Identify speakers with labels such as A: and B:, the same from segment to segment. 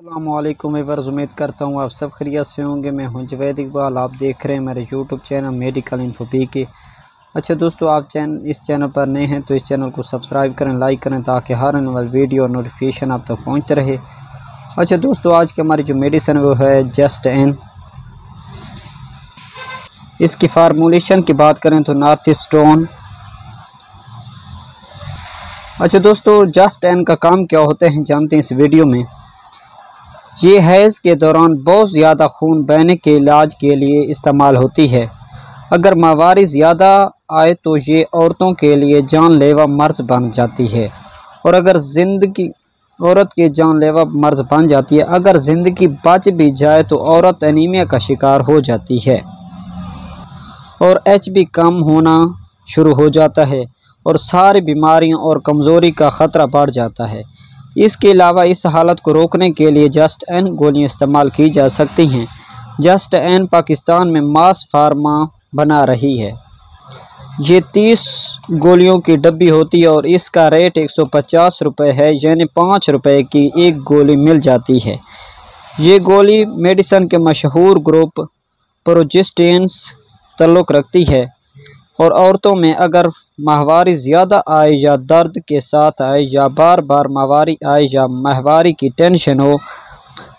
A: अस्सलामुअलैकुम व्यूअर्स, उम्मीद करता हूँ आप सब खैरियत से होंगे। मैं हूं जवेद इकबाल, आप देख रहे हैं मेरे YouTube channel medical info P. अच्छा दोस्तों, आप इस चैनल पर नए हैं तो इस चैनल को सब्सक्राइब करें, लाइक करें ताकि हर आने वाली वीडियो और नोटिफिकेशन आप तक पहुँचते रहे। अच्छा दोस्तों, आज की हमारी जो मेडिसिन वो है जस्ट एन। इसकी फार्मूलेशन की बात करें तो नॉर्थ स्टोन। अच्छा दोस्तों, जस्ट एन का काम क्या होता है जानते हैं इस वीडियो में। ये हैज़ के दौरान बहुत ज़्यादा खून बहने के इलाज के लिए इस्तेमाल होती है। अगर माहवारी ज़्यादा आए तो ये औरतों के लिए जानलेवा मर्ज बन जाती है, और अगर औरत के जानलेवा मर्ज बन जाती है। अगर ज़िंदगी बच भी जाए तो औरत एनीमिया का शिकार हो जाती है और HB कम होना शुरू हो जाता है और सारी बीमारियों और कमज़ोरी का ख़तरा बढ़ जाता है। इसके अलावा इस हालत को रोकने के लिए जस्ट एन गोलियां इस्तेमाल की जा सकती हैं। जस्ट एन पाकिस्तान में मास फार्मा बना रही है। ये 30 गोलियों की डब्बी होती है और इसका रेट 150 रुपये है, यानी 5 रुपये की एक गोली मिल जाती है। ये गोली मेडिसिन के मशहूर ग्रुप प्रोजेस्टेन ताल्लुक़ रखती है और औरतों में अगर माहवारी ज़्यादा आए या दर्द के साथ आए या बार बार माहवारी आए या माहवारी की टेंशन हो,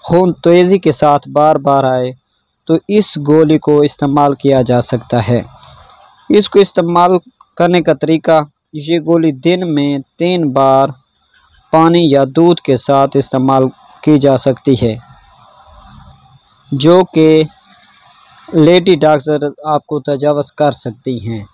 A: खून तेज़ी के साथ बार बार आए, तो इस गोली को इस्तेमाल किया जा सकता है। इसको इस्तेमाल करने का तरीका, ये गोली दिन में 3 बार पानी या दूध के साथ इस्तेमाल की जा सकती है, जो कि लेडी डॉक्टर आपको तजावज़ कर सकती हैं,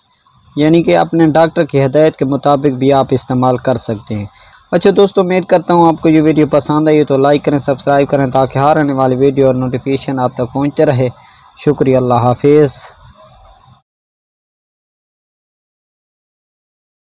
A: यानी कि अपने डॉक्टर की हिदायत के मुताबिक भी आप इस्तेमाल कर सकते हैं। अच्छा दोस्तों, उम्मीद करता हूँ आपको ये वीडियो पसंद आई तो लाइक करें, सब्सक्राइब करें ताकि हर आने वाली वीडियो और नोटिफिकेशन आप तक पहुँचते रहे। शुक्रिया, अल्लाह हाफिज़।